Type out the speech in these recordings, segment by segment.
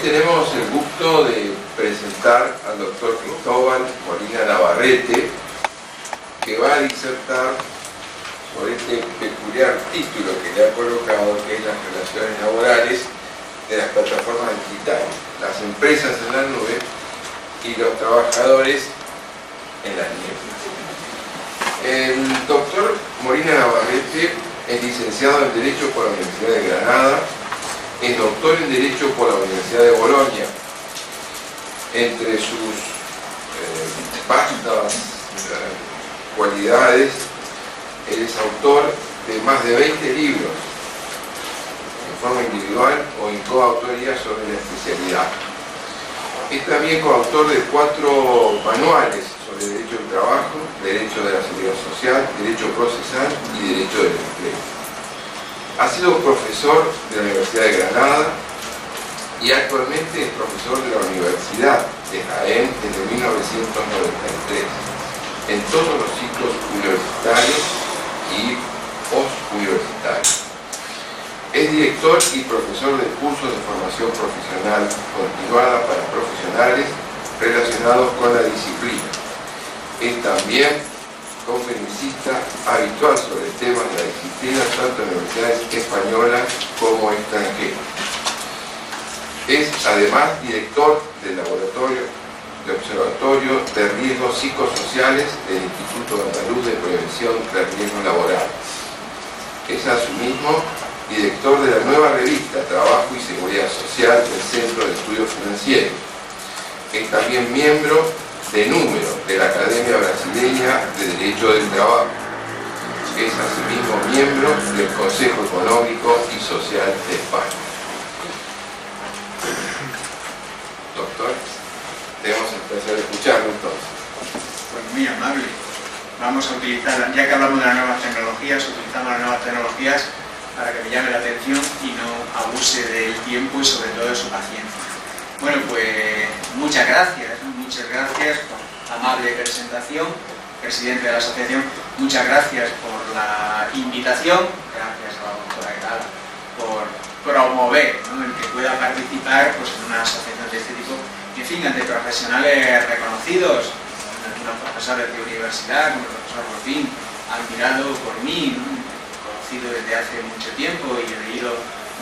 tenemos el gusto de presentar al doctor Cristóbal Molina Navarrete, que va a disertar sobre este peculiar título que le ha colocado, que es las relaciones laborales de las plataformas digitales, las empresas en la nube y los trabajadores en la nieve. El doctor Molina Navarrete es licenciado en Derecho por la Universidad de Granada, es doctor en Derecho por la Universidad de Bolonia. Entre sus vastas cualidades, él es autor de más de 20 libros, en forma individual o en coautoría sobre la especialidad. Es también coautor de 4 manuales sobre Derecho del Trabajo, Derecho de la Seguridad Social, Derecho Procesal y Derecho del Empleo. Ha sido profesor de la Universidad de Granada y actualmente es profesor de la Universidad de Jaén desde 1993, en todos los ciclos universitarios y postuniversitarios. Es director y profesor de cursos de formación profesional continuada para profesionales relacionados con la disciplina. Es también conferencista habitual sobre temas de la disciplina, tanto en universidades españolas como extranjeras. Es además director del Laboratorio de Observatorio de Riesgos Psicosociales del Instituto Andaluz de Prevención de Riesgos Laborales. Es asimismo director de la nueva revista Trabajo y Seguridad Social del Centro de Estudios Financieros. Es también miembro de número de la Academia Brasileña de Derecho del Trabajo. Es asimismo miembro del Consejo Económico y Social de España. Doctor, tenemos el placer de escucharlo entonces. Pues muy amable. Vamos a utilizar, ya que hablamos de las nuevas tecnologías, utilizamos las nuevas tecnologías para que me llame la atención y no abuse del tiempo y sobre todo de su paciencia. Bueno, pues muchas gracias por la amable presentación, presidente de la asociación, muchas gracias por la invitación, gracias a la doctora Grada por promover, ¿no?, el que pueda participar pues, en una asociación de este tipo, en fin, ante profesionales reconocidos, algunos profesores de universidad, como el profesor Rufín, admirado por mí, ¿no?, conocido desde hace mucho tiempo y he leído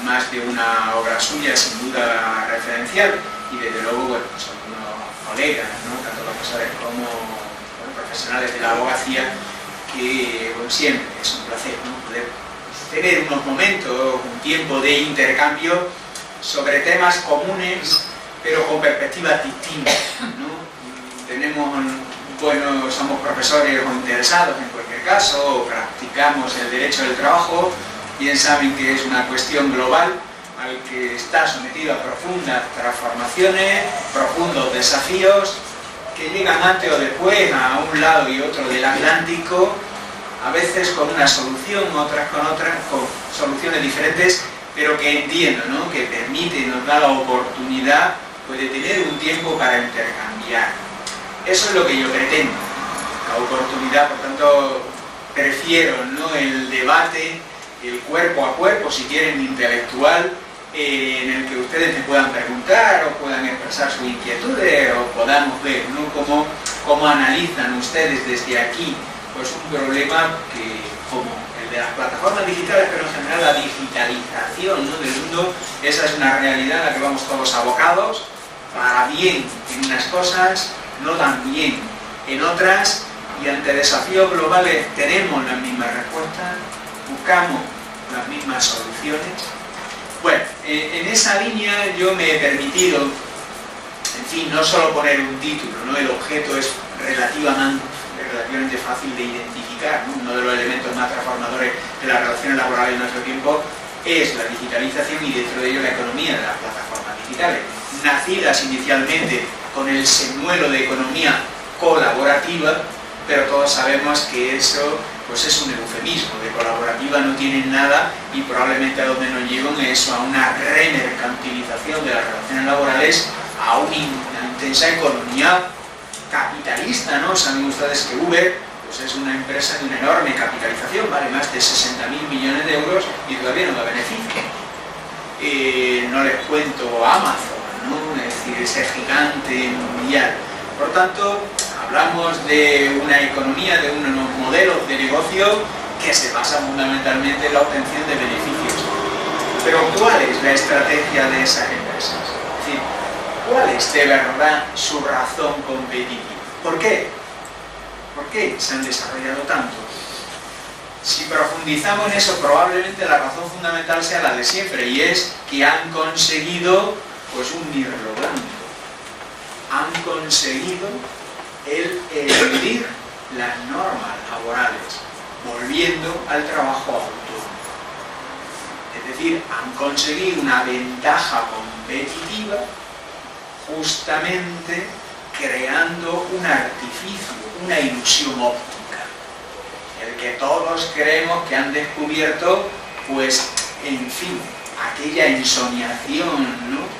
más de una obra suya, sin duda referencial, y desde luego, bueno, pues algunos colegas, ¿no?, tanto profesores como profesionales de la abogacía, que bueno, siempre es un placer, ¿no?, poder tener unos momentos, un tiempo de intercambio sobre temas comunes, pero con perspectivas distintas, ¿no? Somos profesores o interesados en cualquier caso, o practicamos el derecho del trabajo, bien saben que es una cuestión global al que está sometido a profundas transformaciones, profundos desafíos que llegan antes o después a un lado y otro del Atlántico, a veces con una solución, otras con soluciones diferentes, pero que entiendo, ¿no?, que permite, nos da la oportunidad pues, de tener un tiempo para intercambiar. Eso es lo que yo pretendo, la oportunidad, por tanto, prefiero, ¿no?, el debate, el cuerpo a cuerpo, si quieren, intelectual, en el que ustedes me puedan preguntar o puedan expresar sus inquietudes o podamos ver, ¿no?, cómo analizan ustedes desde aquí pues un problema que, como el de las plataformas digitales, pero en general la digitalización, ¿no?, del mundo, esa es una realidad a la que vamos todos abocados, para bien en unas cosas, no tan bien en otras, y ante desafíos globales tenemos las mismas respuestas, buscamos las mismas soluciones. Bueno, en esa línea yo me he permitido, en fin, no solo poner un título, ¿no?, el objeto es relativamente fácil de identificar, ¿no? Uno de los elementos más transformadores de las relaciones laborales en nuestro tiempo es la digitalización y dentro de ello la economía de las plataformas digitales, nacidas inicialmente con el señuelo de economía colaborativa, pero todos sabemos que eso pues es un eufemismo, de colaborativa no tienen nada y probablemente a donde nos llevan eso, a una remercantilización de las relaciones laborales, a una intensa economía capitalista, ¿no? Saben ustedes que Uber pues es una empresa de una enorme capitalización, vale más de 60.000 millones de euros y todavía no da beneficio. No les cuento Amazon, ¿no?, decir, ese gigante mundial. Por tanto, hablamos de una economía, de unos modelos de negocio que se basan fundamentalmente en la obtención de beneficios. Pero ¿cuál es la estrategia de esas empresas? Es decir, ¿cuál es de verdad su razón competitiva? ¿Por qué? ¿Por qué se han desarrollado tanto? Si profundizamos en eso, probablemente la razón fundamental sea la de siempre, y es que han conseguido pues un mirlo blanco. Han conseguido el eludir las normas laborales, volviendo al trabajo autónomo. Es decir, han conseguido una ventaja competitiva justamente creando un artificio, una ilusión óptica, el que todos creemos que han descubierto, pues, en fin, aquella ensoñación, ¿no?,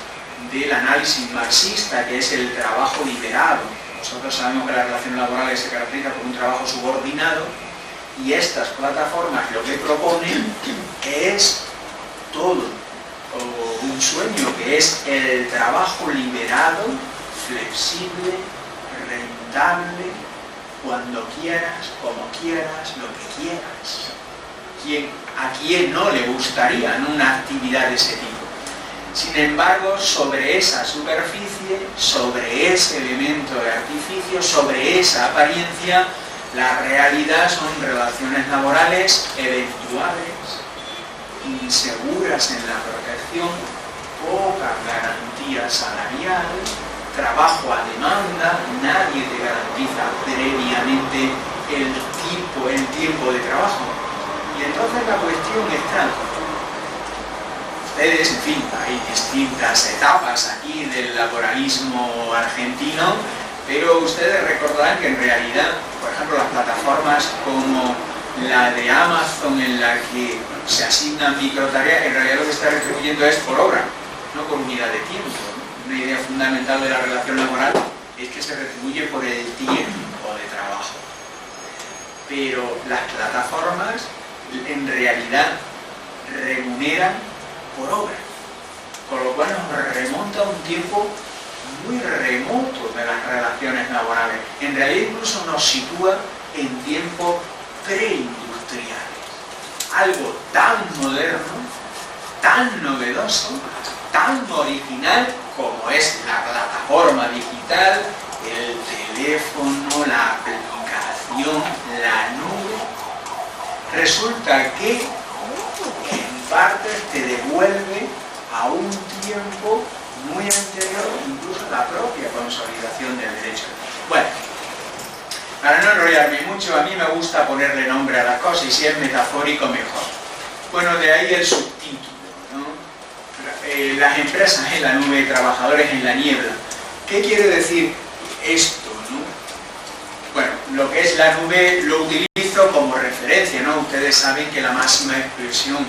del análisis marxista, que es el trabajo liberado. Nosotros sabemos que las relaciones laborales se caracterizan por un trabajo subordinado, y estas plataformas lo que proponen es todo un sueño, que es el trabajo liberado, flexible, rentable, cuando quieras, como quieras, lo que quieras. ¿A quién no le gustaría, ¿no?, una actividad de ese tipo? Sin embargo, sobre esa superficie, sobre ese elemento de artificio, sobre esa apariencia, la realidad son relaciones laborales eventuales, inseguras en la protección, poca garantía salarial, trabajo a demanda, nadie te garantiza previamente el tiempo de trabajo. Y entonces la cuestión está, ustedes, en fin, hay distintas etapas aquí del laboralismo argentino, pero ustedes recordarán que en realidad, por ejemplo, las plataformas como la de Amazon, en la que se asignan microtareas, en realidad lo que está retribuyendo es por hora, no por unidad de tiempo, ¿no? Una idea fundamental de la relación laboral es que se retribuye por el tiempo de trabajo. Pero las plataformas en realidad remuneran por obra, con lo cual nos remonta a un tiempo muy remoto de las relaciones laborales. En realidad incluso nos sitúa en tiempos preindustriales. Algo tan moderno, tan novedoso, tan original como es la plataforma digital, el teléfono, la aplicación, la nube. Resulta que en parte te devuelve a un tiempo muy anterior, incluso a la propia consolidación del derecho. Bueno, para no enrollarme mucho, a mí me gusta ponerle nombre a las cosas, y si es metafórico mejor. Bueno, de ahí el subtítulo, ¿no? Las empresas en la nube, trabajadores en la niebla. ¿Qué quiere decir esto, no? Bueno, lo que es la nube lo utilizo como referencia, ¿no? Ustedes saben que la máxima expresión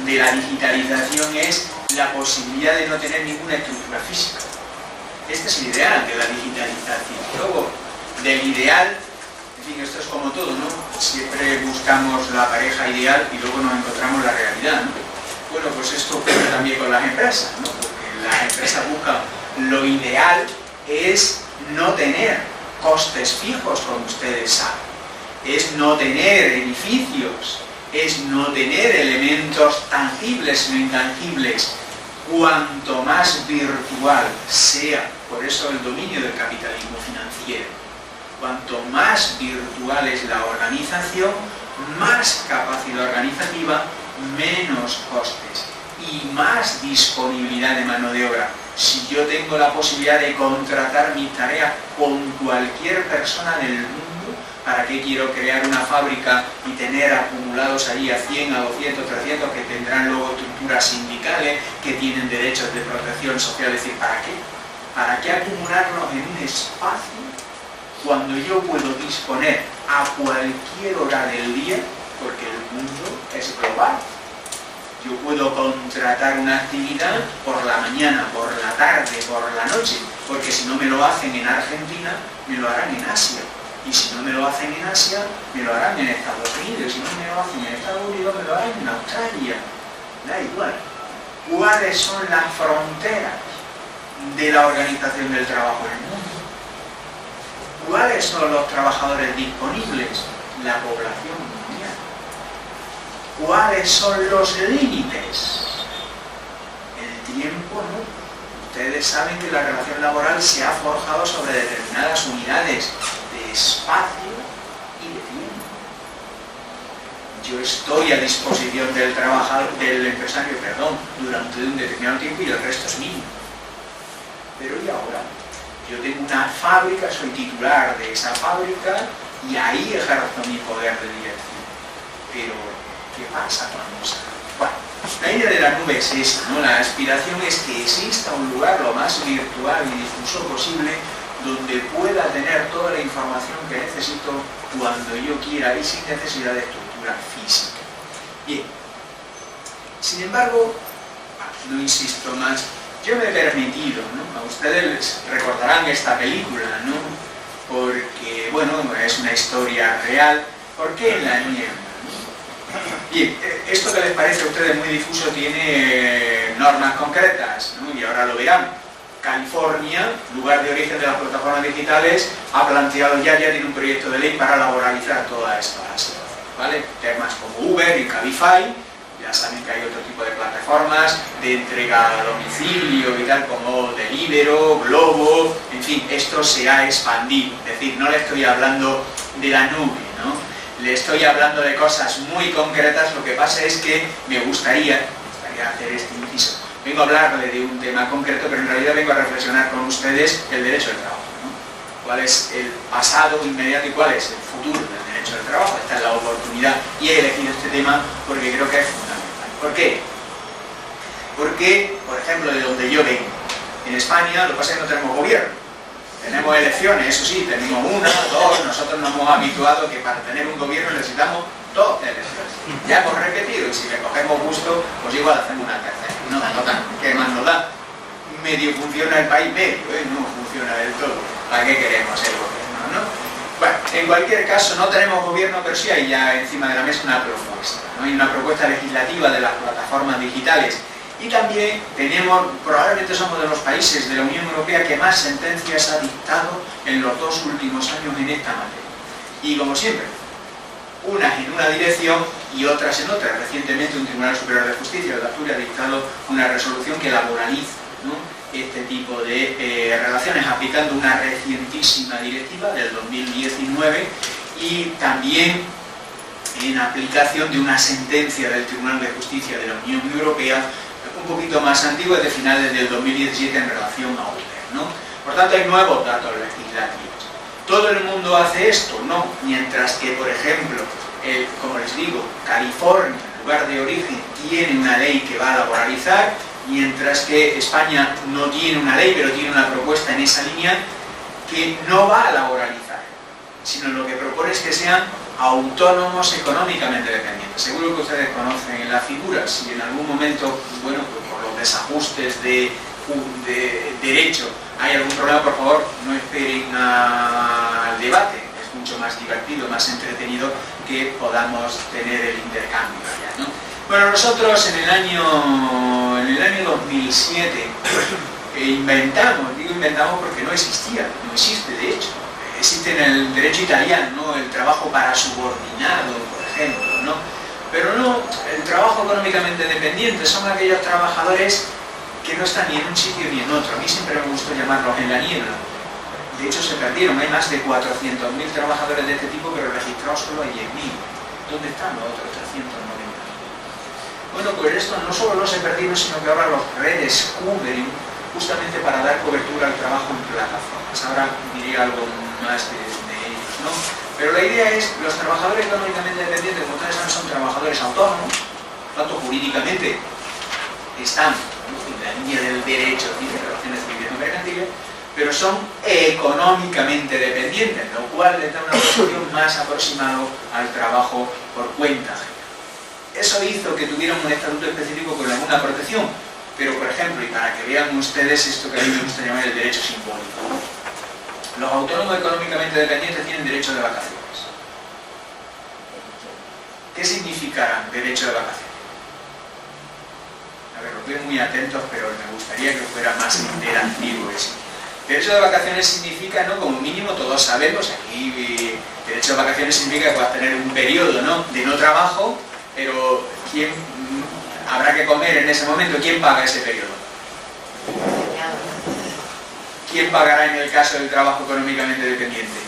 de la digitalización es la posibilidad de no tener ninguna estructura física. Este es el ideal de la digitalización. Luego, del ideal, en fin, esto es como todo, ¿no? Siempre buscamos la pareja ideal y luego nos encontramos la realidad, ¿no? Bueno, pues esto ocurre también con las empresas, ¿no? Porque las empresas buscan lo ideal es no tener costes fijos, como ustedes saben. Es no tener edificios, es no tener elementos tangibles o intangibles. Cuanto más virtual sea, por eso el dominio del capitalismo financiero, cuanto más virtual es la organización, más capacidad organizativa, menos costes y más disponibilidad de mano de obra. Si yo tengo la posibilidad de contratar mis tareas con cualquier persona del mundo, ¿para qué quiero crear una fábrica y tener acumulados allí a 100, a 200, 300 que tendrán luego estructuras sindicales, que tienen derechos de protección social? Es decir, ¿para qué? ¿Para qué acumularlos en un espacio cuando yo puedo disponer a cualquier hora del día? Porque el mundo es global. Yo puedo contratar una actividad por la mañana, por la tarde, por la noche, porque si no me lo hacen en Argentina, me lo harán en Asia. Y si no me lo hacen en Asia, me lo harán en Estados Unidos. Si no me lo hacen en Estados Unidos, me lo harán en Australia. Da igual. ¿Cuáles son las fronteras de la organización del trabajo en el mundo. ¿Cuáles son los trabajadores disponibles? La población mundial. ¿Cuáles son los límites? El tiempo no. Ustedes saben que la relación laboral se ha forjado sobre determinadas unidades de espacio y de tiempo. Yo estoy a disposición del trabajador, del empresario, durante un determinado tiempo y el resto es mío. Pero ¿y ahora? Yo tengo una fábrica, soy titular de esa fábrica y ahí ejerzo mi poder de dirección. Pero, ¿qué pasa cuando salga? Bueno, la idea de la nube es esa, ¿no? La aspiración es que exista un lugar lo más virtual y difuso posible donde pueda tener toda la información que necesito cuando yo quiera y sin necesidad de estructura física. Bien, sin embargo, no insisto más, yo me he permitido, ¿no? A ustedes les recordarán esta película, ¿no? Porque, bueno, es una historia real. ¿Por qué en la niebla? Bien, esto que les parece a ustedes muy difuso tiene normas concretas, ¿no? Y ahora lo verán. California, lugar de origen de las plataformas digitales, ha planteado ya tiene un proyecto de ley para laboralizar toda esta situación, ¿vale? Temas como Uber y Cabify, ya saben que hay otro tipo de plataformas de entrega a domicilio y tal, como Deliveroo, Globo, en fin, esto se ha expandido. Es decir, no le estoy hablando de la nube, ¿no? Le estoy hablando de cosas muy concretas. Lo que pasa es que me gustaría hacer este inciso. Vengo a hablarle de un tema concreto, pero en realidad vengo a reflexionar con ustedes el derecho al trabajo, ¿no? ¿Cuál es el pasado inmediato y cuál es el futuro del derecho al trabajo? Esta es la oportunidad y he elegido este tema porque creo que es fundamental. ¿Por qué? Porque, por ejemplo, de donde yo vengo, en España, lo que pasa es que no tenemos gobierno. Tenemos elecciones, eso sí, tenemos una, dos, nosotros nos hemos habituado que para tener un gobierno necesitamos dos elecciones. Ya hemos repetido y si le cogemos gusto, pues igual hacemos una tercera. No tanto, ¿qué más nos da? Medio funciona el país, medio, no funciona del todo. ¿Para qué queremos el gobierno, no? Bueno, en cualquier caso no tenemos gobierno, pero sí hay ya encima de la mesa una propuesta, ¿no? Hay una propuesta legislativa de las plataformas digitales. Y también probablemente somos de los países de la Unión Europea que más sentencias ha dictado en los 2 últimos años en esta materia. Y como siempre, unas en una dirección y otras en otra. Recientemente un Tribunal Superior de Justicia de Asturias ha dictado una resolución que laboraliza, ¿no?, este tipo de relaciones, aplicando una recientísima directiva del 2019 y también en aplicación de una sentencia del Tribunal de Justicia de la Unión Europea un poquito más antigua, de finales del 2017 en relación a Uber, ¿no? Por tanto, hay nuevos datos legislativos. ¿Todo el mundo hace esto? No. Mientras que, por ejemplo, como les digo, California, lugar de origen, tiene una ley que va a laboralizar, mientras que España no tiene una ley, pero tiene una propuesta en esa línea que no va a laboralizar, sino lo que propone es que sean autónomos económicamente dependientes. Seguro que ustedes conocen la figura. Si en algún momento, bueno, pues por los desajustes de derecho hay algún problema, por favor, no esperen al debate. Es mucho más divertido, más entretenido que podamos tener el intercambio allá, ¿no? Bueno, nosotros en el año 2007 inventamos porque no existía, no existe de hecho. Existe en el derecho italiano, ¿no?, el trabajo para subordinado, por ejemplo, ¿no? Pero no el trabajo económicamente dependiente. Son aquellos trabajadores que no están ni en un sitio ni en otro. A mí siempre me gustó llamarlos en la niebla. De hecho se perdieron. Hay más de 400.000 trabajadores de este tipo, pero registrados solo hay 10.000. ¿Dónde están los otros 390.000? Bueno, pues estos no solo no se perdieron, sino que ahora los redescubren justamente para dar cobertura al trabajo en plataformas. Ahora diré algo más de ellos, ¿no? Pero la idea es, los trabajadores económicamente dependientes, como ustedes saben, son trabajadores autónomos, tanto jurídicamente están, ¿no?, en la línea del derecho y de relaciones civiles no mercantiles, pero son económicamente dependientes, lo cual les da una posición más aproximada al trabajo por cuenta ajena. Eso hizo que tuvieran un estatuto específico con alguna protección, pero por ejemplo, y para que vean ustedes esto que a mí me gusta llamar el derecho simbólico, ¿no?, los autónomos económicamente dependientes tienen derecho de vacaciones. ¿Qué significarán derecho de vacaciones? A ver, Los veo muy atentos, pero me gustaría que fuera más interactivo eso. Derecho de vacaciones significa, ¿no? Como mínimo todos sabemos, aquí derecho de vacaciones significa que puedas tener un periodo, ¿no?, de no trabajo, pero ¿quién habrá que comer en ese momento? ¿Quién paga ese periodo? ¿Quién pagará en el caso del trabajo económicamente dependiente?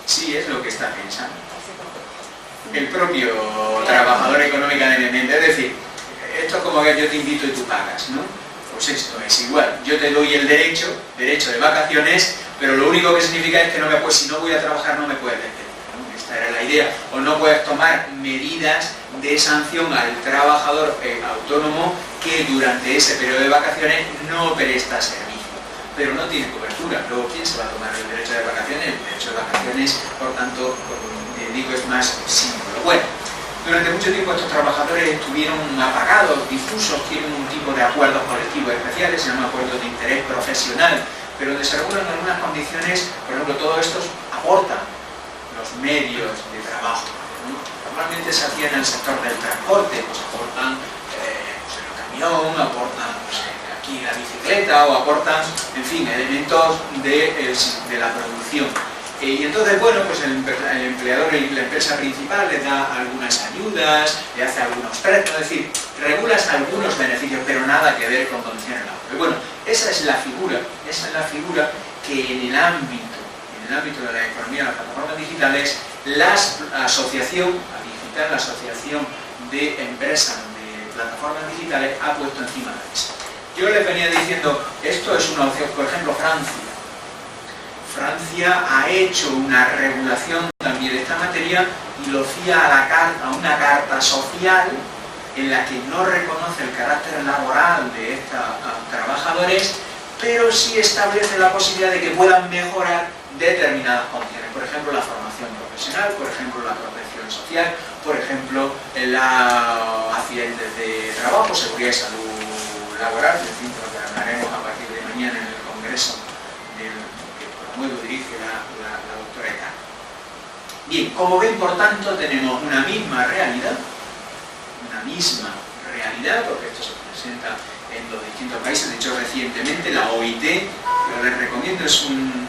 Sí, es lo que está pensando. El propio trabajador económicamente dependiente. Es decir, esto es como que yo te invito y tú pagas, ¿no? Pues esto es igual. Yo te doy el derecho de vacaciones, pero lo único que significa es que no me puedes, si no voy a trabajar no me puedes despedir, ¿no? Esta era la idea. O no puedes tomar medidas de sanción al trabajador autónomo que durante ese periodo de vacaciones no presta servicio, pero no tiene cobertura. Luego, ¿quién se va a tomar el derecho de vacaciones? El derecho de vacaciones, por tanto, digo, es más símbolo. Bueno, durante mucho tiempo estos trabajadores estuvieron apagados, difusos, tienen un tipo de acuerdos colectivos especiales, se llaman acuerdos de interés profesional, pero donde se regulan algunas condiciones. Por ejemplo, todo esto aporta los medios de trabajo, ¿no? Normalmente se hacía en el sector del transporte, pues aportan el camión, aportan aquí la bicicleta, o aportan, en fin, elementos de la producción. Y entonces, bueno, pues el empleador y la empresa principal le da algunas ayudas, le hace algunos préstamos, es decir, regulas algunos beneficios, pero nada que ver con condiciones laborales. Bueno, esa es la figura que en el ámbito de la economía de las plataformas digitales, la asociación de empresas de plataformas digitales ha puesto encima de la mesa. Yo les venía diciendo, esto es una opción. Por ejemplo, Francia ha hecho una regulación también de esta materia y lo fía a una carta social en la que no reconoce el carácter laboral de estos trabajadores, pero sí establece la posibilidad de que puedan mejorar determinadas condiciones. Por ejemplo, la formación profesional, por ejemplo, la protección social, por ejemplo, los accidentes de trabajo, seguridad y salud laboral, en fin, lo que hablaremos a partir de mañana en el Congreso dirige la doctora Eta. Bien, como ven, por tanto, tenemos una misma realidad, porque esto se presenta en los distintos países. De hecho, recientemente la OIT, que les recomiendo, es un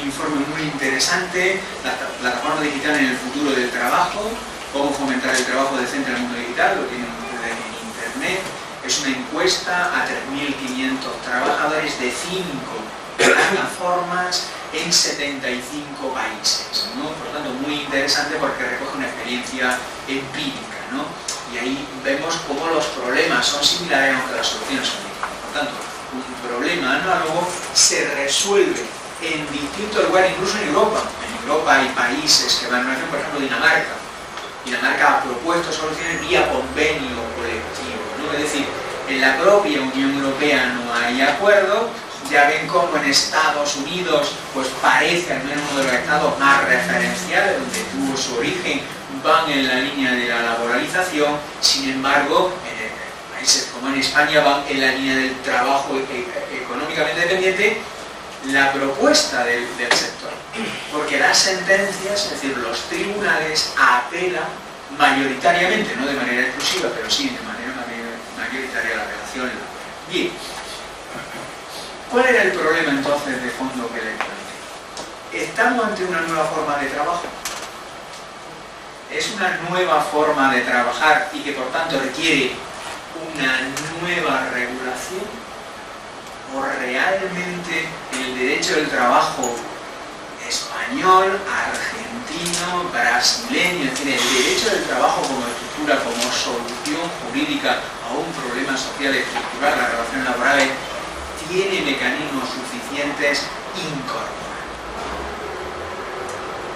informe muy interesante, la plataforma digital en el futuro del trabajo, cómo fomentar el trabajo decente en el mundo digital, lo tienen ustedes en internet. Es una encuesta a 3.500 trabajadores de 5 plataformas en 75 países, ¿no? Por tanto, muy interesante porque recoge una experiencia empírica, ¿no? Y ahí vemos cómo los problemas son similares aunque las soluciones son distintas. Por tanto, un problema análogo se resuelve en distintos lugares, incluso en Europa. En Europa hay países que van a relación, por ejemplo, Dinamarca. Dinamarca ha propuesto soluciones vía convenio colectivo, ¿no? Es decir, en la propia Unión Europea no hay acuerdo. Ya ven cómo en Estados Unidos pues parece, al menos uno de los estados más referenciales, donde tuvo su origen, van en la línea de la laboralización. Sin embargo, en países como en España van en la línea del trabajo económicamente dependiente, la propuesta del sector. Porque las sentencias, es decir, los tribunales apelan mayoritariamente, no de manera exclusiva, pero sí de manera mayoritaria a la apelación. Bien. ¿Cuál era el problema entonces de fondo que le planteé? ¿Estamos ante una nueva forma de trabajo? ¿Es una nueva forma de trabajar y que por tanto requiere una nueva regulación? ¿O realmente el derecho del trabajo español, argentino, brasileño, es decir, el derecho del trabajo como estructura, como solución jurídica a un problema social estructural, las relaciones laborales, tiene mecanismos suficientes incorporados?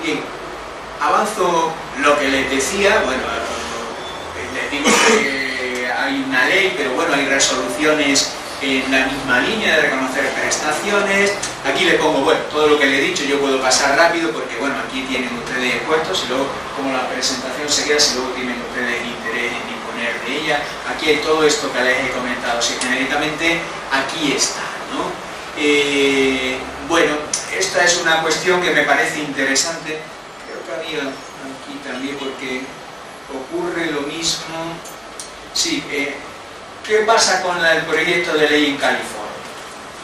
Bien, avanzo lo que les decía. Bueno, les digo que hay una ley, pero bueno, hay resoluciones en la misma línea de reconocer prestaciones. Aquí le pongo, bueno, todo lo que le he dicho. Yo puedo pasar rápido porque, bueno, aquí tienen ustedes expuestos y luego, como la presentación se queda, si luego tienen ustedes interés en disponer de ella, aquí hay todo esto que les he comentado, así genéricamente, aquí está, ¿no? Bueno, esta es una cuestión que me parece interesante. Creo que había aquí también, porque ocurre lo mismo. Sí, ¿qué pasa con el proyecto de ley en California?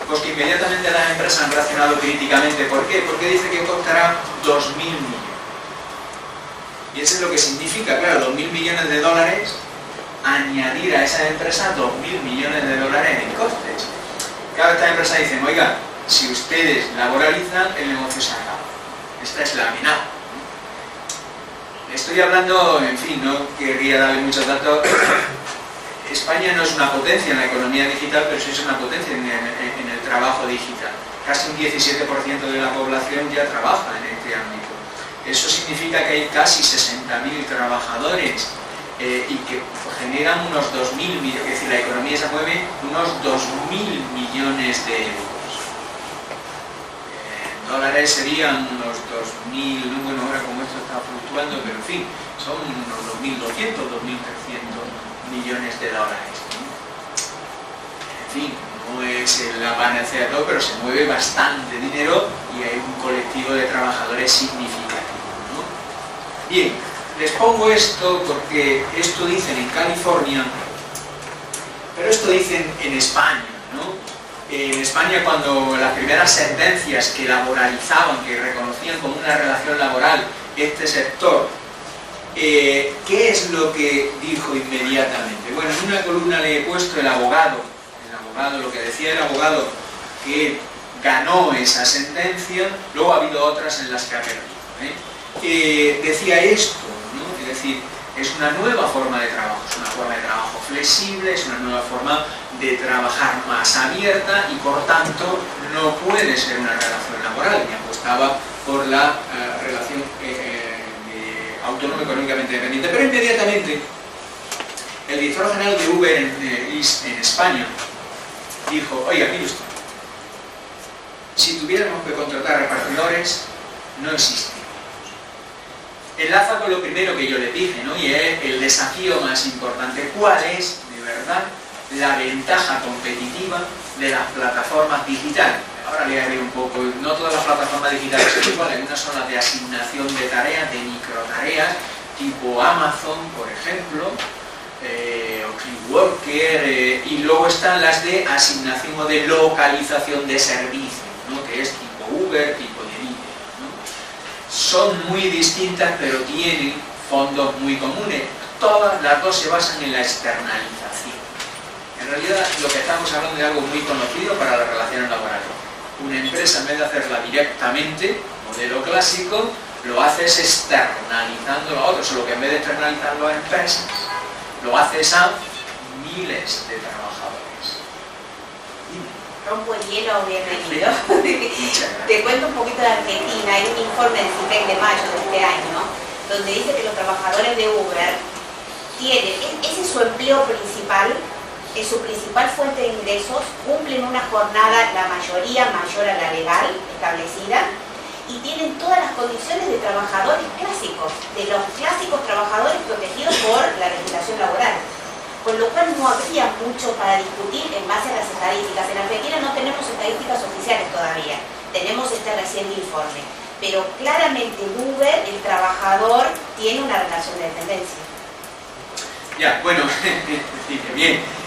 Pues que inmediatamente las empresas han reaccionado críticamente. ¿Por qué? Porque dice que costará 2.000 millones. Y eso es lo que significa, claro, 2.000 millones de dólares, añadir a esas empresas 2.000 millones de dólares en costes. Claro, estas empresas dicen, oiga, si ustedes laboralizan, el negocio se acaba. Esta es la amenaza. Estoy hablando, en fin, no quería darle muchos datos. España no es una potencia en la economía digital, pero sí es una potencia en el trabajo digital. Casi un 17% de la población ya trabaja en este ámbito. Eso significa que hay casi 60.000 trabajadores y que generan unos 2.000 millones, es decir, la economía se mueve unos 2.000 millones de euros. En dólares serían unos 2.000, bueno, ahora como esto está fluctuando, pero en fin, son unos 2.200, 2.300 millones de dólares. En fin, no es la panacea de todo, pero se mueve bastante dinero y hay un colectivo de trabajadores significativo, ¿no? Bien, les pongo esto porque esto dicen en California, pero esto dicen en España, ¿no? En España, cuando las primeras sentencias que laboralizaban, que reconocían como una relación laboral este sector, ¿qué es lo que dijo inmediatamente? Bueno, en una columna le he puesto el abogado, lo que decía el abogado que ganó esa sentencia. Luego ha habido otras en las que ha perdido, decía esto, ¿no? Es decir, es una nueva forma de trabajo, es una forma de trabajo flexible, es una nueva forma de trabajar más abierta y por tanto no puede ser una relación laboral. Y apostaba por la relación autónomo económicamente dependiente. Pero inmediatamente el director general de Uber en España dijo, oiga, mire usted, si tuviéramos que contratar repartidores, no existe. Enlaza con lo primero que yo le dije, ¿no? Y es el desafío más importante. ¿Cuál es, de verdad, la ventaja competitiva de las plataformas digitales? Ahora le haré un poco, no todas las plataformas digitales son iguales, unas son las de asignación de tareas, de microtareas, tipo Amazon, por ejemplo, o Clickworker, y luego están las de asignación o de localización de servicios, ¿no? Que es tipo Uber, tipo Deliveroo, ¿no? Son muy distintas, pero tienen fondos muy comunes. Todas las dos se basan en la externalización. En realidad, lo que estamos hablando es algo muy conocido para las relaciones laborales. Una empresa, en vez de hacerla directamente, modelo clásico, lo haces externalizándolo a otros, solo que en vez de externalizarlo a empresas, lo haces a miles de trabajadores. Rompo el hielo, bienvenido. Te cuento un poquito de Argentina. Hay un informe del CIPEC de mayo de este año, donde dice que los trabajadores de Uber tienen, ese es su empleo principal, es su principal fuente de ingresos, cumplen una jornada, la mayoría mayor a la legal establecida, y tienen todas las condiciones de trabajadores clásicos, de los clásicos trabajadores protegidos por la legislación laboral. Con lo cual no habría mucho para discutir en base a las estadísticas. En Argentina no tenemos estadísticas oficiales todavía, tenemos este reciente informe. Pero claramente en Uber el trabajador tiene una relación de dependencia. Ya, bueno, bien.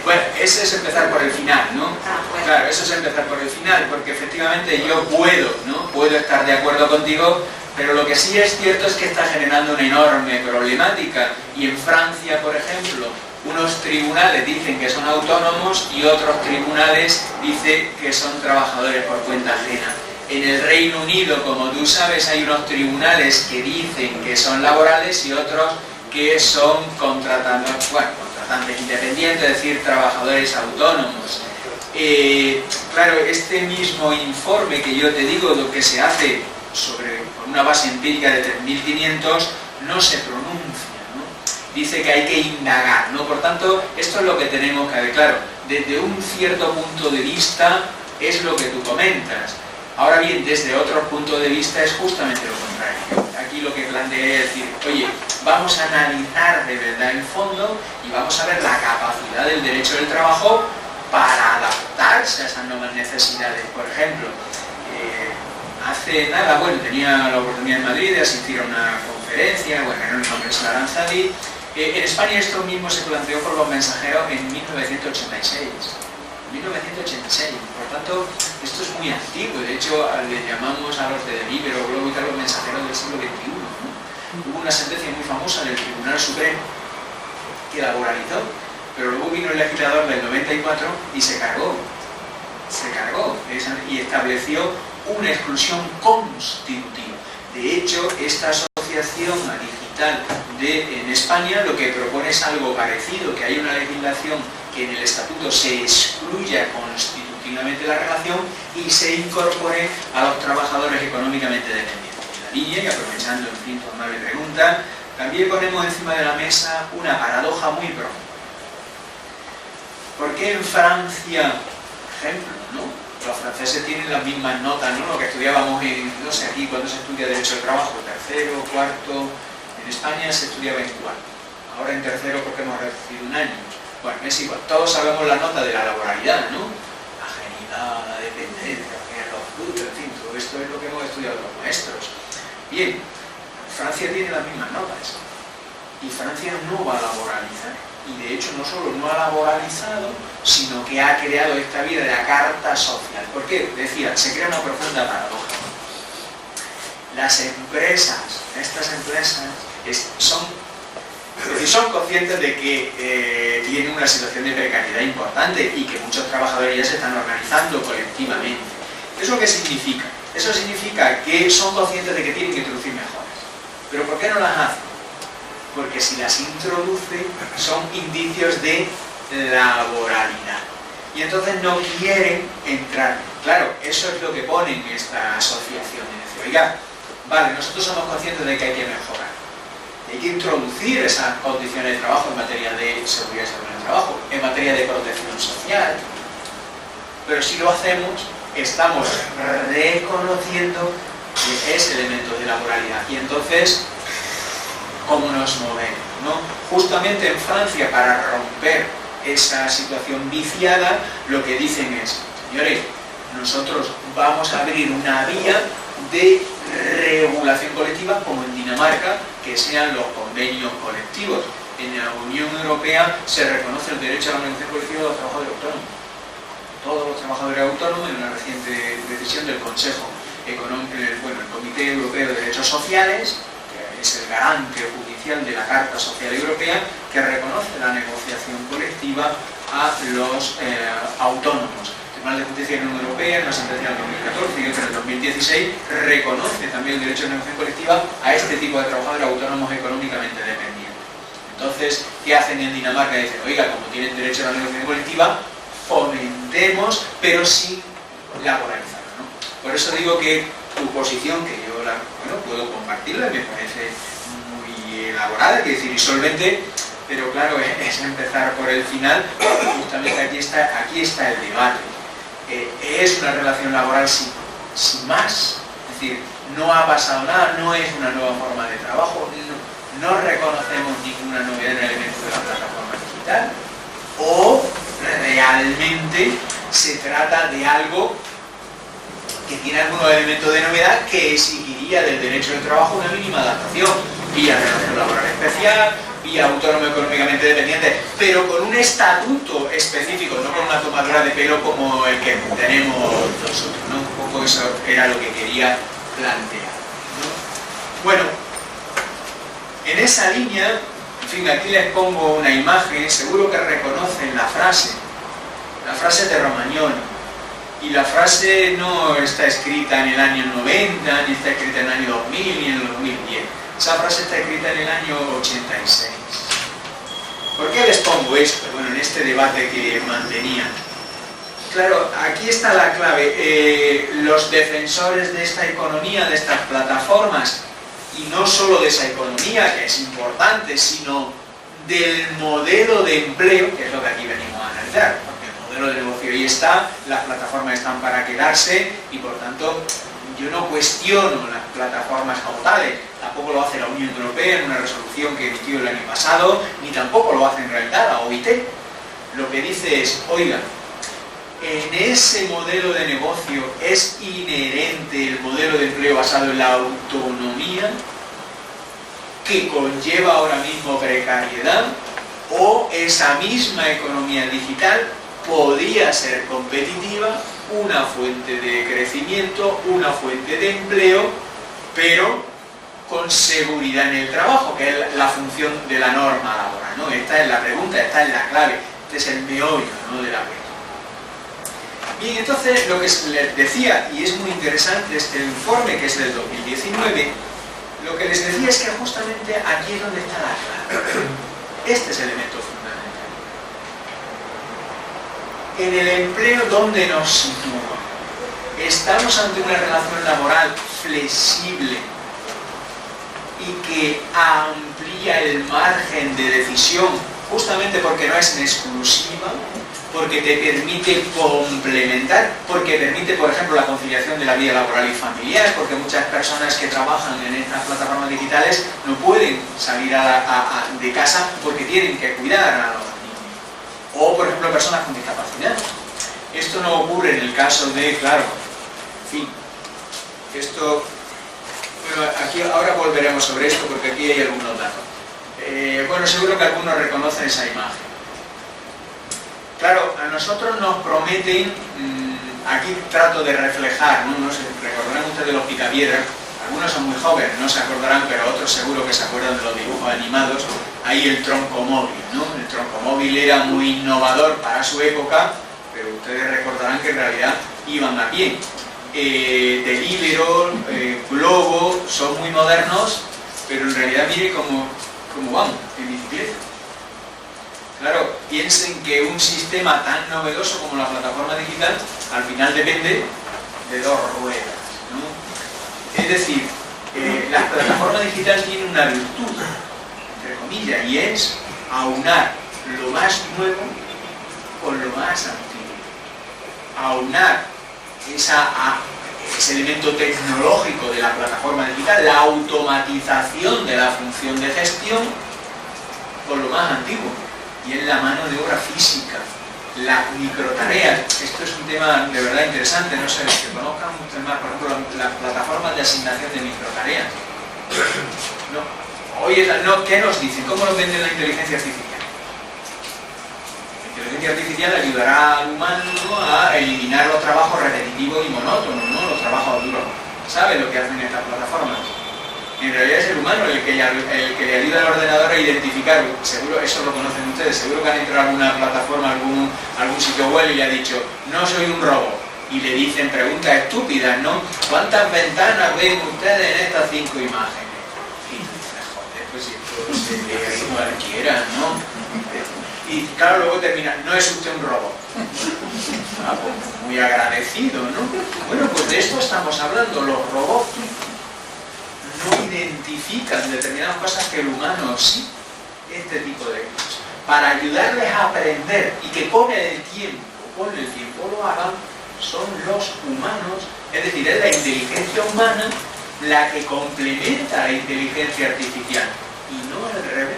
Bueno, eso es empezar por el final, ¿no? Bueno. Claro, eso es empezar por el final, porque efectivamente yo puedo estar de acuerdo contigo, pero lo que sí es cierto es que está generando una enorme problemática. Y en Francia, por ejemplo, unos tribunales dicen que son autónomos y otros tribunales dicen que son trabajadores por cuenta ajena. En el Reino Unido, como tú sabes, hay unos tribunales que dicen que son laborales y otros que son contratantes independientes, es decir, trabajadores autónomos. Claro, este mismo informe que yo te digo, lo que se hace con una base empírica de 3.500, no se pronuncia, ¿no? Dice que hay que indagar, ¿no? Por tanto, esto es lo que tenemos que ver. Claro, desde un cierto punto de vista es lo que tú comentas. Ahora bien, desde otro punto de vista es justamente lo contrario. Aquí lo que planteé es decir, oye, vamos a analizar de verdad el fondo y vamos a ver la capacidad del derecho del trabajo para adaptarse a esas nuevas necesidades. Por ejemplo, hace nada, bueno, tenía la oportunidad en Madrid de asistir a una conferencia transferencia, bueno, en el Congreso Aranzadi. En España esto mismo se planteó por los mensajeros en 1986. 1986, por tanto, esto es muy antiguo. De hecho, le llamamos a los de Libero, Globo y tal, los mensajeros del siglo XXI, ¿no? Hubo una sentencia muy famosa del Tribunal Supremo que laboralizó, pero luego vino el legislador del 94 y se cargó y estableció una exclusión constitutiva. De hecho, esta asociación digital en España lo que propone es algo parecido, que hay una legislación que en el estatuto se excluya constitutivamente la relación y se incorpore a los trabajadores económicamente dependientes. En la línea, y aprovechando, en fin, tu amable pregunta, también ponemos encima de la mesa una paradoja muy profunda. ¿Por qué en Francia, por ejemplo, ¿no? Los franceses tienen las mismas notas, ¿no? Lo que estudiábamos en, no sé, aquí cuando se estudia Derecho del Trabajo, tercero, cuarto, en España se estudiaba en cuarto, ahora en tercero porque hemos reducido un año. Bueno, es igual, todos sabemos la nota de la laboralidad, ¿no? La ajenidad, la dependencia, los frutos, en fin, todo esto es lo que hemos estudiado los maestros. Bien, Francia tiene las mismas notas y Francia no va a laboralizar. Y de hecho no solo no ha laboralizado, sino que ha creado esta vida de la carta social. ¿Por qué? Decía, se crea una profunda paradoja. Las empresas, estas empresas, son conscientes de que tienen una situación de precariedad importante y que muchos trabajadores ya se están organizando colectivamente. ¿Eso qué significa? Eso significa que son conscientes de que tienen que introducir mejoras. ¿Pero por qué no las hacen? Porque si las introduce son indicios de laboralidad. Y entonces no quieren entrar. Claro, eso es lo que pone en esta asociación. Dice, oiga, vale, nosotros somos conscientes de que hay que mejorar. Hay que introducir esas condiciones de trabajo en materia de seguridad y salud en el trabajo, en materia de protección social. Pero si lo hacemos, estamos reconociendo que es elemento de laboralidad. Y entonces, ¿cómo nos movemos, ¿no? Justamente en Francia, para romper esa situación viciada, lo que dicen es, señores, nosotros vamos a abrir una vía de regulación colectiva, como en Dinamarca, que sean los convenios colectivos. En la Unión Europea se reconoce el derecho a la negociación colectiva de los trabajadores autónomos. Todos los trabajadores autónomos, en una reciente decisión del Consejo Económico, el Comité Europeo de Derechos Sociales, es el garante judicial de la Carta Social Europea, que reconoce la negociación colectiva a los autónomos. El Tribunal de Justicia de la Unión Europea, en una sentencia del 2014 y otra en el 2016, reconoce también el derecho de negociación colectiva a este tipo de trabajadores autónomos económicamente dependientes. Entonces, ¿qué hacen en Dinamarca? Dicen, oiga, como tienen derecho a la negociación colectiva, fomentemos, pero sin laboralizar, ¿no? Por eso digo que tu posición, que yo puedo compartirla, me parece muy elaborada, quiero decir, y solvente, pero claro, es empezar por el final. Justamente aquí está el debate. Es una relación laboral sin más, es decir, no ha pasado nada, no es una nueva forma de trabajo, no reconocemos ninguna novedad en el elemento de la plataforma digital, o realmente se trata de algo que tiene algunos elementos de novedad que exigiría del derecho del trabajo una mínima adaptación, vía relación laboral especial, vía autónomo económicamente dependiente, pero con un estatuto específico, no con una tomadura de pelo como el que tenemos nosotros, ¿no? Un poco eso era lo que quería plantear, ¿no? Bueno, en esa línea, en fin, aquí les pongo una imagen, seguro que reconocen la frase de Romagnoli. Y la frase no está escrita en el año 90, ni está escrita en el año 2000, ni en el 2010. Esa frase está escrita en el año 86. ¿Por qué les pongo esto? Bueno, en este debate que mantenían. Claro, aquí está la clave. Los defensores de esta economía, de estas plataformas, y no solo de esa economía, que es importante, sino del modelo de empleo, que es lo que aquí venimos a analizar. El modelo de negocio ahí está, las plataformas están para quedarse y por tanto yo no cuestiono las plataformas como tales, tampoco lo hace la Unión Europea en una resolución que emitió el año pasado, ni tampoco lo hace en realidad la OIT. Lo que dice es, oiga, en ese modelo de negocio es inherente el modelo de empleo basado en la autonomía. que conlleva ahora mismo precariedad, o esa misma economía digital podría ser competitiva, una fuente de crecimiento, una fuente de empleo, pero con seguridad en el trabajo, que es la función de la norma laboral, ¿no? Esta es la pregunta, esta es la clave, este es el meollo, ¿no?, de la pregunta. Bien, entonces lo que les decía, y es muy interesante este informe que es del 2019, lo que les decía es que justamente aquí es donde está la clave. Este es el elemento fundamental. En el empleo, ¿dónde nos sitúa? Estamos ante una relación laboral flexible y que amplía el margen de decisión, justamente porque no es exclusiva, porque te permite complementar, porque permite, por ejemplo, la conciliación de la vida laboral y familiar, porque muchas personas que trabajan en estas plataformas digitales no pueden salir de casa porque tienen que cuidar a los niños. O, por ejemplo, personas con discapacidad. Esto no ocurre en el caso de, claro, en fin, esto... Bueno, aquí ahora volveremos sobre esto porque aquí hay algunos datos. Bueno, seguro que algunos reconocen esa imagen. Claro, a nosotros nos prometen, aquí trato de reflejar, no sé, recordarán ustedes los Picapiedra, algunos son muy jóvenes, no se acordarán, pero otros seguro que se acuerdan de los dibujos animados, ahí el troncomóvil, ¿no? El troncomóvil era muy innovador para su época, pero ustedes recordarán que en realidad iban a pie. Deliveroo, Globo, son muy modernos, pero en realidad mire cómo van en bicicleta. Claro, piensen que un sistema tan novedoso como la plataforma digital al final depende de dos ruedas, ¿no? Es decir, la plataforma digital tiene una virtud, entre comillas, y es aunar lo más nuevo con lo más antiguo. Aunar ese elemento tecnológico de la plataforma digital, la automatización de la función de gestión, con lo más antiguo, y es la mano de obra física, las microtareas. Esto es un tema de verdad interesante, no sé, que conozcan ustedes más, por ejemplo, las plataformas de asignación de microtareas. ¿Qué nos dicen? ¿Cómo nos vende la inteligencia artificial? La inteligencia artificial ayudará al humano, ¿no?, a eliminar los trabajos repetitivos y monótonos, ¿no?, los trabajos duros. ¿Sabe lo que hacen estas plataformas? En realidad es el humano el que le ayuda al ordenador a identificar, seguro, eso lo conocen ustedes, seguro que han entrado a alguna plataforma, algún sitio web y le ha dicho, no soy un robot. Y le dicen preguntas estúpidas, ¿no? ¿Cuántas ventanas ven ustedes en estas 5 imágenes? Y dice, joder, pues esto se ve ahí cualquiera, ¿no? Y claro, luego termina, no es usted un robot. Ah, pues muy agradecido, ¿no? Bueno, pues de esto estamos hablando, los robots no identifican determinadas cosas que el humano sí, este tipo de cosas. Para ayudarles a aprender y que con el tiempo lo hagan, son los humanos, es decir, es la inteligencia humana la que complementa a la inteligencia artificial y no al revés.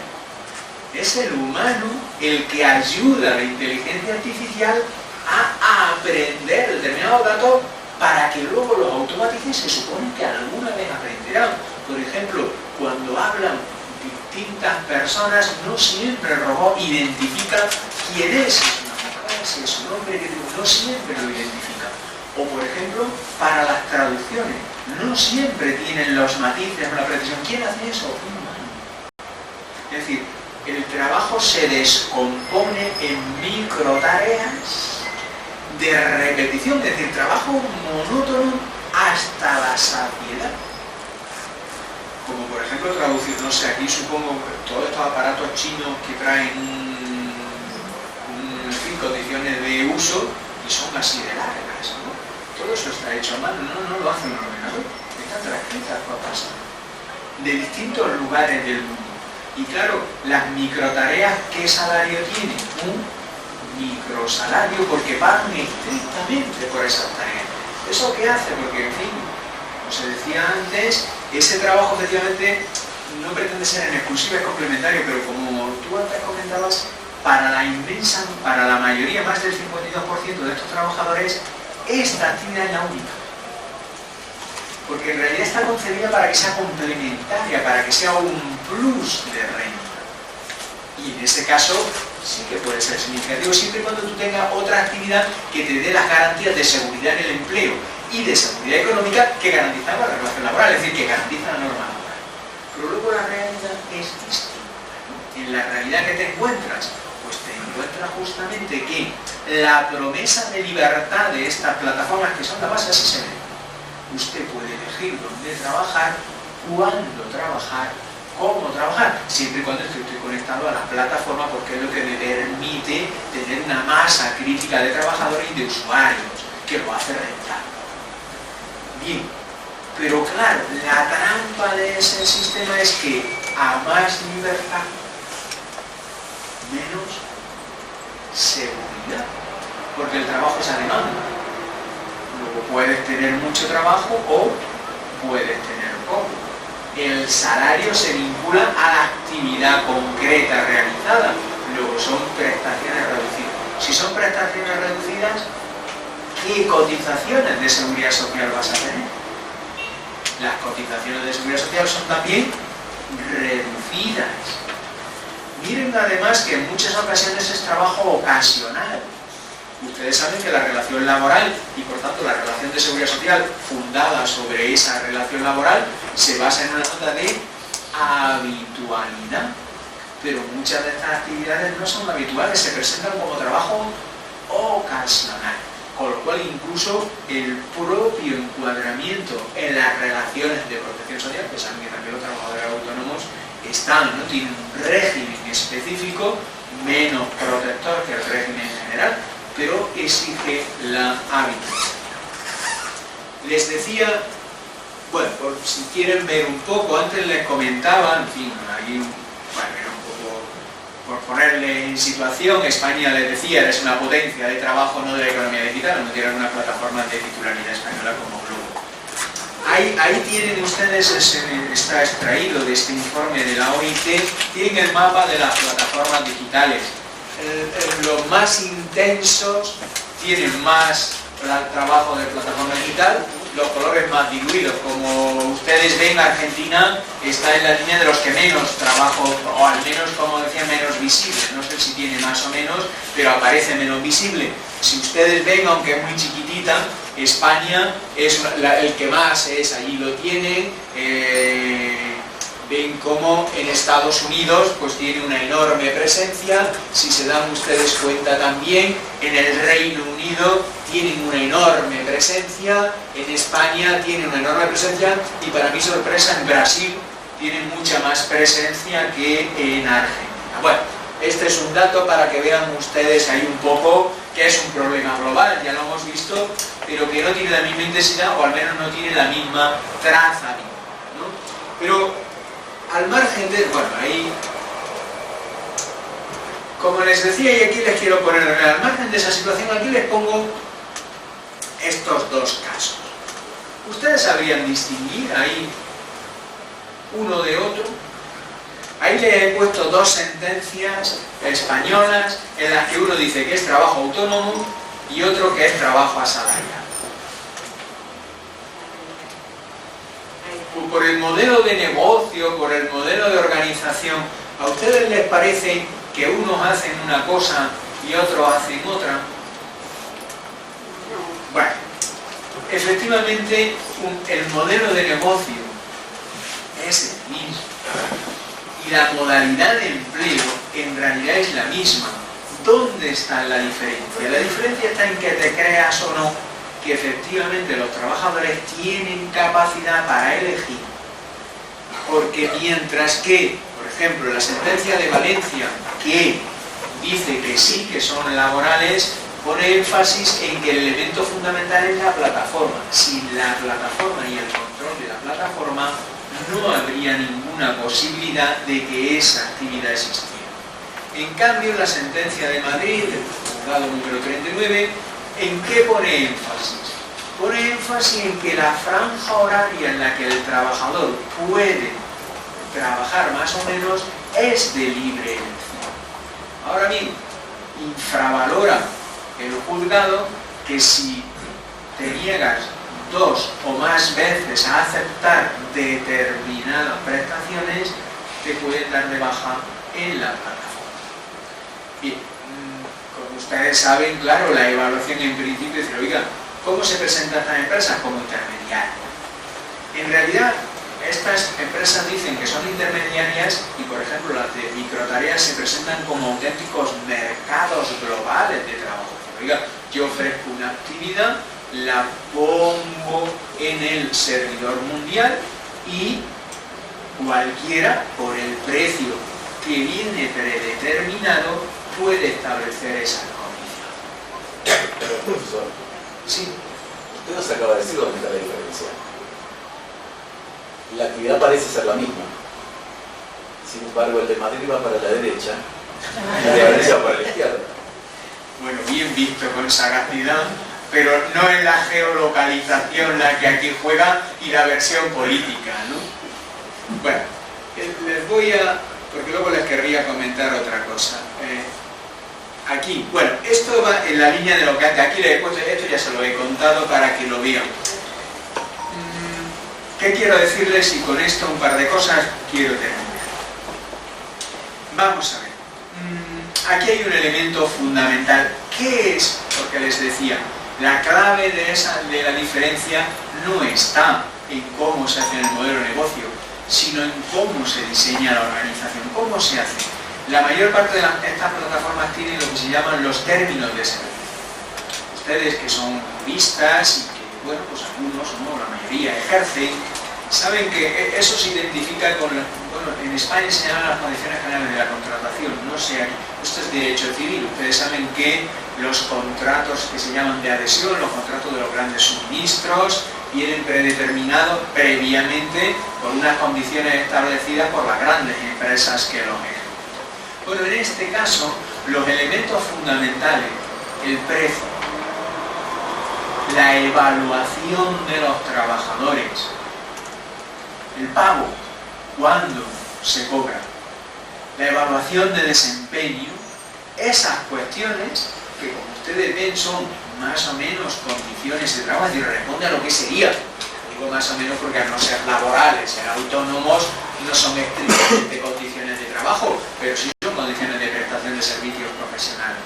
Es el humano el que ayuda a la inteligencia artificial a aprender determinados datos para que luego los automatice. Se supone que alguna vez aprenderán. Por ejemplo, cuando hablan distintas personas, no siempre el robot identifica quién es, si es una mujer, si es un hombre, no siempre lo identifica. O por ejemplo, para las traducciones, no siempre tienen los matices o la precisión. ¿Quién hace eso? Un humano. Es decir, el trabajo se descompone en microtareas de repetición, es decir, trabajo monótono hasta la saciedad. Como por ejemplo traducir, no sé, aquí supongo todos estos aparatos chinos que traen en fin, condiciones de uso y son así de largas, ¿no? Todo eso está hecho a mano, no lo hace un ordenador, están transcritas cosas de distintos lugares del mundo. Y claro, las microtareas, ¿qué salario tienen? Un microsalario, porque pagan estrictamente por esas tareas. ¿Eso qué hace? Porque, en fin, como se decía antes, ese trabajo efectivamente no pretende ser en exclusiva, es complementario, pero como tú antes comentabas, para la mayoría, más del 52% de estos trabajadores, esta actividad es la única. porque en realidad está concebida para que sea complementaria, para que sea un plus de renta. Y en ese caso sí que puede ser significativo, siempre y cuando tú tengas otra actividad que te dé las garantías de seguridad en el empleo y de seguridad económica que garantizan la relación laboral, es decir, que garantizan la norma laboral. Pero luego la realidad es distinta, ¿no? En la realidad que te encuentras, pues te encuentras justamente que la promesa de libertad de estas plataformas, que son la base, así se ve. Usted puede elegir dónde trabajar, cuándo trabajar, cómo trabajar, siempre y cuando estoy conectado a la plataforma, porque es lo que me permite tener una masa crítica de trabajadores y de usuarios, que lo hace rentable. Bien, pero claro, la trampa de ese sistema es que a más libertad, menos seguridad, porque el trabajo es a demanda. Luego puedes tener mucho trabajo o puedes tener poco. El salario se vincula a la actividad concreta realizada, luego son prestaciones reducidas. Si son prestaciones reducidas, ¿qué cotizaciones de seguridad social vas a tener? Las cotizaciones de seguridad social son también reducidas. Miren además que en muchas ocasiones es trabajo ocasional. Ustedes saben que la relación laboral y por tanto la relación de seguridad social fundada sobre esa relación laboral se basa en una nota de habitualidad. Pero muchas de estas actividades no son habituales, se presentan como trabajo ocasional. Con lo cual incluso el propio encuadramiento en las relaciones de protección social, que saben que también los trabajadores autónomos no tienen un régimen específico menos protector que el régimen general, pero exige la habitualidad. Les decía, bueno, por si quieren ver un poco, antes les comentaba, en fin, ahí, bueno, era un poco por ponerle en situación, España, les decía, es una potencia de trabajo, no de la economía digital, no tienen una plataforma de titularidad española como Globo. Ahí tienen ustedes, está extraído de este informe de la OIT, tienen el mapa de las plataformas digitales. Los más intensos tienen más trabajo de plataforma digital, los colores más diluidos. Como ustedes ven, Argentina está en la línea de los que menos trabajo, o al menos, como decía, menos visible. No sé si tiene más o menos, pero aparece menos visible. Si ustedes ven, aunque es muy chiquitita, España es el que más es, allí lo tienen. Ven cómo en Estados Unidos pues tiene una enorme presencia. Si se dan ustedes cuenta también, en el Reino Unido tienen una enorme presencia, en España tienen una enorme presencia y para mi sorpresa en Brasil tienen mucha más presencia que en Argentina. Bueno, este es un dato para que vean ustedes ahí un poco que es un problema global, ya lo hemos visto, pero que no tiene la misma intensidad o al menos no tiene la misma trazabilidad, ¿no? Pero al margen de, bueno, ahí, como les decía, y aquí les quiero poner, al margen de esa situación, aquí les pongo estos dos casos. Ustedes sabrían distinguir ahí uno de otro. Ahí les he puesto dos sentencias españolas en las que uno dice que es trabajo autónomo y otro que es trabajo asalariado. Por el modelo de negocio, por el modelo de organización, ¿a ustedes les parece que unos hacen una cosa y otros hacen otra? Bueno, efectivamente el modelo de negocio es el mismo y la modalidad de empleo en realidad es la misma. ¿Dónde está la diferencia? La diferencia está en que te creas o no que efectivamente los trabajadores tienen capacidad para elegir, porque mientras que, por ejemplo, la sentencia de Valencia, que dice que sí que son laborales, pone énfasis en que el elemento fundamental es la plataforma. Sin la plataforma y el control de la plataforma no habría ninguna posibilidad de que esa actividad existiera. En cambio, la sentencia de Madrid, del juzgado número 39, ¿en qué pone énfasis? Pone énfasis en que la franja horaria en la que el trabajador puede trabajar más o menos es de libre elección. Ahora bien, infravalora el juzgado que si te niegas 2 o más veces a aceptar determinadas prestaciones, te pueden dar de baja en la plataforma. Bien, como ustedes saben, claro, la evaluación en principio dice, oiga, ¿cómo se presentan estas empresas? Como intermediarias. En realidad, estas empresas dicen que son intermediarias y, por ejemplo, las de microtareas se presentan como auténticos mercados globales de trabajo. Oiga, yo ofrezco una actividad, la pongo en el servidor mundial y cualquiera, por el precio que viene predeterminado, puede establecer esa condición. Pero, profesor, Sí. usted nos acaba de decir dónde está la diferencia. La actividad parece ser la misma. Sin embargo, el de Madrid va para la derecha y el de Valencia va para la izquierda. Bueno, bien visto con sagacidad, pero no es la geolocalización la que aquí juega y la versión política, ¿no? Bueno, les voy a... porque luego les querría comentar otra cosa. Aquí, bueno, esto va en la línea de lo que aquí les he puesto, esto ya se lo he contado para que lo vean. ¿Qué quiero decirles? Y con esto un par de cosas quiero terminar. Vamos a ver. Aquí hay un elemento fundamental. ¿Qué es? Porque les decía, la clave de la diferencia no está en cómo se hace el modelo de negocio, sino en cómo se diseña la organización, cómo se hace. La mayor parte de estas plataformas tienen lo que se llaman los términos de servicio. Ustedes que son juristas y que, bueno, pues algunos, no, la mayoría ejercen, saben que eso se identifica con, bueno, en España se llaman las condiciones generales de la contratación, no sé, esto es derecho civil, ustedes saben que los contratos que se llaman de adhesión, los contratos de los grandes suministros, vienen predeterminados previamente por unas condiciones establecidas por las grandes empresas que los ejecutan. Bueno, en este caso, los elementos fundamentales, el precio, la evaluación de los trabajadores, el pago, cuándo se cobra, la evaluación de desempeño, esas cuestiones que, como ustedes ven, son más o menos condiciones de trabajo y responde a lo que sería. Digo más o menos porque al no ser laborales, ser autónomos, no son estrictamente condiciones de trabajo, pero sí son condiciones de prestación de servicios profesionales.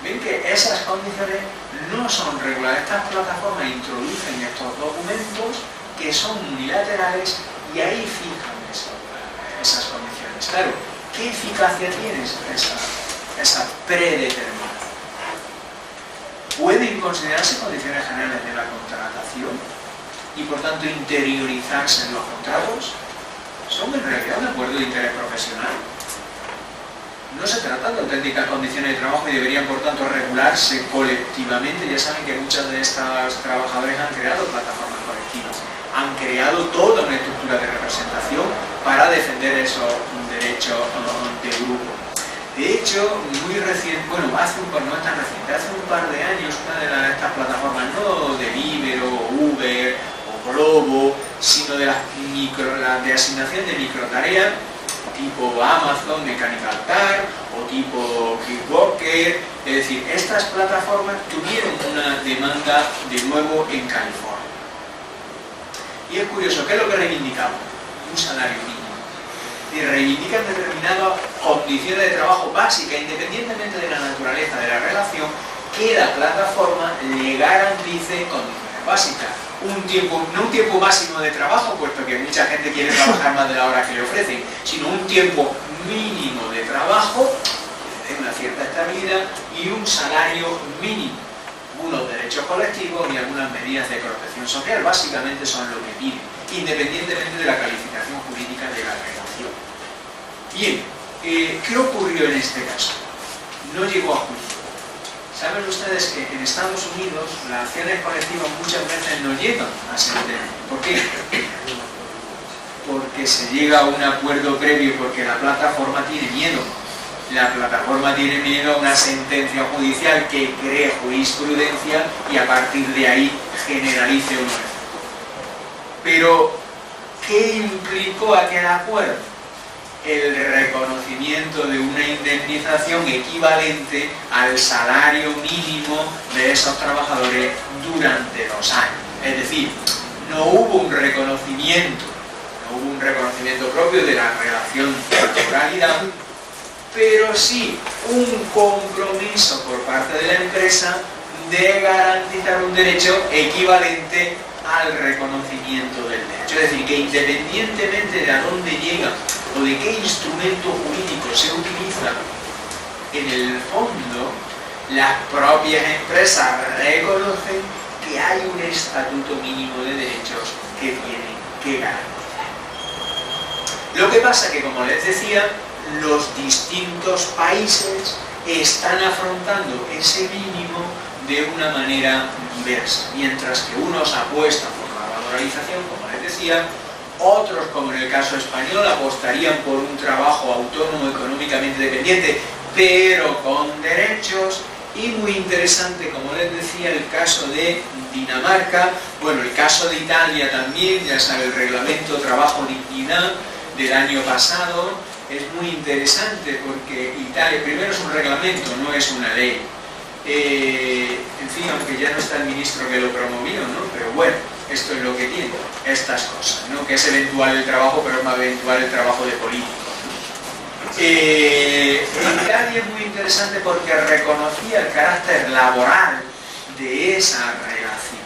Ven que esas condiciones no son regulares. Estas plataformas introducen estos documentos que son unilaterales y ahí fijan esas condiciones. Claro, ¿qué eficacia tiene esa predeterminación? ¿Pueden considerarse condiciones generales de la contratación y por tanto interiorizarse en los contratos? Son en realidad un acuerdo de interés profesional. No se trata de auténticas condiciones de trabajo y deberían por tanto regularse colectivamente. Ya saben que muchas de estas trabajadores han creado plataformas colectivas, han creado toda una estructura de representación para defender esos derechos de grupo. De hecho, muy reciente, bueno, no es tan reciente, hace un par de años una de estas plataformas, no de Vivero, Uber o Globo, sino de las de asignación de microtareas, tipo Amazon, Mechanical Turk o tipo Kickworker. Es decir, estas plataformas tuvieron una demanda de nuevo en California. Y es curioso, ¿qué es lo que reivindicaban? Un salario mínimo. Y reivindican determinadas condiciones de trabajo básicas, independientemente de la naturaleza de la relación, que la plataforma le garantice condiciones básicas. No un tiempo máximo de trabajo, puesto que mucha gente quiere trabajar más de la hora que le ofrecen, sino un tiempo mínimo de trabajo, que le dé una cierta estabilidad, y un salario mínimo, unos derechos colectivos y algunas medidas de protección social. Básicamente son lo que piden, independientemente de la calificación jurídica de la relación. Bien, ¿qué ocurrió en este caso? No llegó a juicio. Saben ustedes que en Estados Unidos las acciones colectivas muchas veces no llegan a sentencia. ¿Por qué? Porque se llega a un acuerdo previo, porque la plataforma tiene miedo. La plataforma tiene miedo a una sentencia judicial que cree jurisprudencia y a partir de ahí generalice un efecto. Pero, ¿qué implicó aquel acuerdo? El reconocimiento de una indemnización equivalente al salario mínimo de esos trabajadores durante 2 años. Es decir, no hubo un reconocimiento propio de la relación de laboralidad, pero sí un compromiso por parte de la empresa de garantizar un derecho equivalente al reconocimiento del derecho. Es decir, que independientemente de a dónde llega o de qué instrumento jurídico se utiliza, en el fondo las propias empresas reconocen que hay un estatuto mínimo de derechos que tienen que garantizar. Lo que pasa que, como les decía, los distintos países están afrontando ese mínimo de una manera diversa, mientras que unos apuestan por la laboralización, como les decía, otros, como en el caso español, apostarían por un trabajo autónomo económicamente dependiente, pero con derechos. Y muy interesante, como les decía, el caso de Dinamarca, bueno, el caso de Italia también, ya sabe, el reglamento Trabajo-Dignidad del año pasado, es muy interesante porque Italia, primero es un reglamento, no es una ley. En fin, aunque ya no está el ministro que lo promovió, ¿no? Pero bueno, esto es lo que tiene, estas cosas, ¿no? Que es eventual el trabajo, pero es más eventual el trabajo de político. Italia es muy interesante porque reconocía el carácter laboral de esa relación.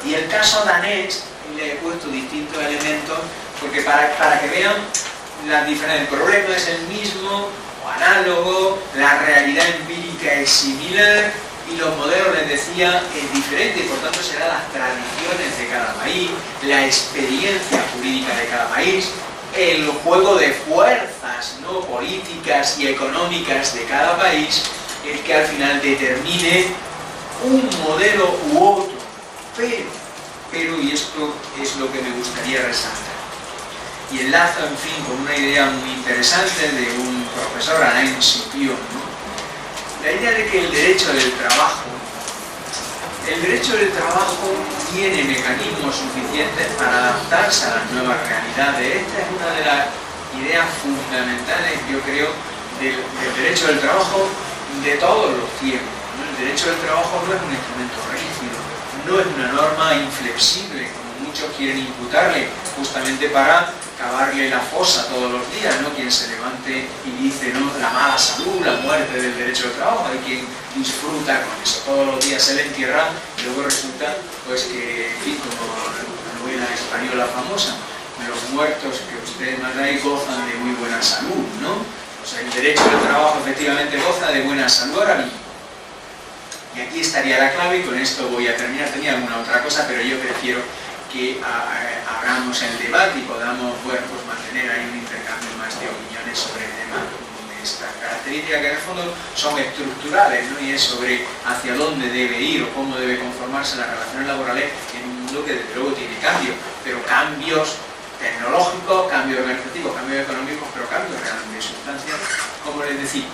Y el caso danés, le he puesto distintos elementos porque para que vean las diferencias. El problema es el mismo o análogo, la realidad empírica es similar y los modelos, les decía, es diferente, y por tanto serán las tradiciones de cada país, la experiencia jurídica de cada país, el juego de fuerzas, ¿no?, políticas y económicas de cada país, el que al final determine un modelo u otro. Pero, y esto es lo que me gustaría resaltar, y enlazo, en fin, con una idea muy interesante de un profesor, Alain Scipion, ¿no? La idea de que el derecho del trabajo tiene mecanismos suficientes para adaptarse a las nuevas realidades. Esta es una de las ideas fundamentales, yo creo, del derecho del trabajo de todos los tiempos, ¿no? El derecho del trabajo no es un instrumento rígido, no es una norma inflexible, como muchos quieren imputarle, justamente para cavarle la fosa todos los días, ¿no? Quien se levante y dice, ¿no?, la mala salud, la muerte del derecho del trabajo, hay quien disfruta con eso, todos los días se le entierra y luego resulta, pues que, en fin, como la novela española famosa, los muertos que ustedes más ahí gozan de muy buena salud, ¿no? O sea, el derecho del trabajo efectivamente goza de buena salud ahora mismo. Y aquí estaría la clave, y con esto voy a terminar. Tenía alguna otra cosa, pero yo prefiero que hagamos el debate y podamos, bueno, pues mantener ahí un intercambio más de opiniones sobre el tema de estas características que en el fondo son estructurales, ¿no? Y es sobre hacia dónde debe ir o cómo debe conformarse las relaciones laborales en un mundo que desde luego tiene cambios, pero cambios tecnológicos, cambios organizativos, cambios económicos, pero cambios realmente de sustancia, como les decía.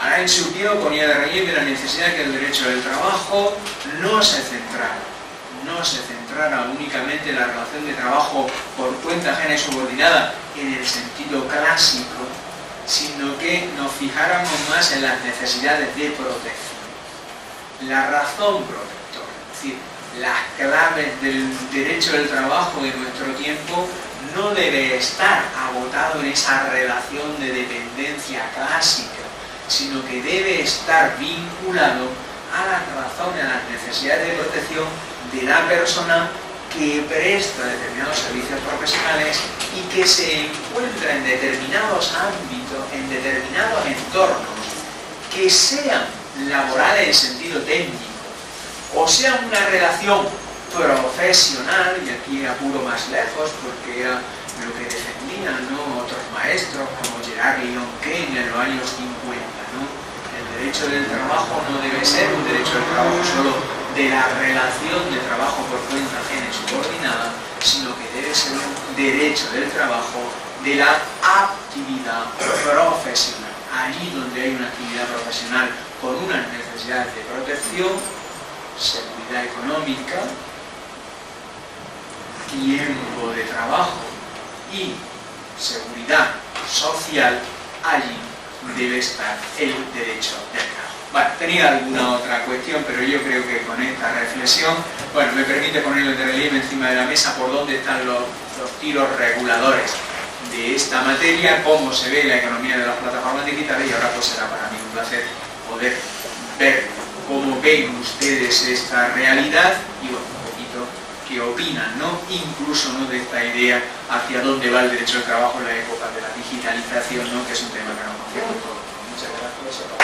Alain Scipion ponía de relieve la necesidad de que el derecho del trabajo no se centrara únicamente en la relación de trabajo por cuenta ajena y subordinada en el sentido clásico, sino que nos fijáramos más en las necesidades de protección. La razón protectora, es decir, las claves del derecho del trabajo de nuestro tiempo no debe estar agotado en esa relación de dependencia clásica, sino que debe estar vinculado a las razones, a las necesidades de protección de la persona que presta determinados servicios profesionales y que se encuentra en determinados ámbitos, en determinados entornos, que sean laborales en sentido técnico, o sean una relación profesional, y aquí apuro más lejos porque era lo que defendían, ¿no?, otros maestros como Gerard Lionquet en los años 50, ¿no? El derecho del trabajo no debe ser un derecho del trabajo solo de la relación de trabajo por cuenta ajena y subordinada, sino que debe ser un derecho del trabajo de la actividad profesional. Allí donde hay una actividad profesional con unas necesidades de protección, seguridad económica, tiempo de trabajo y seguridad social, allí debe estar el derecho del trabajo. Bueno, tenía alguna otra cuestión, pero yo creo que con esta reflexión, bueno, me permite ponerlo de relieve encima de la mesa por dónde están los tiros reguladores de esta materia, cómo se ve la economía de las plataformas digitales, y ahora pues será para mí un placer poder ver cómo ven ustedes esta realidad y bueno, un poquito qué opinan, ¿no? Incluso, ¿no?, de esta idea hacia dónde va el derecho al trabajo en la época de la digitalización, ¿no?, que es un tema que nos conviene todos. Muchas gracias.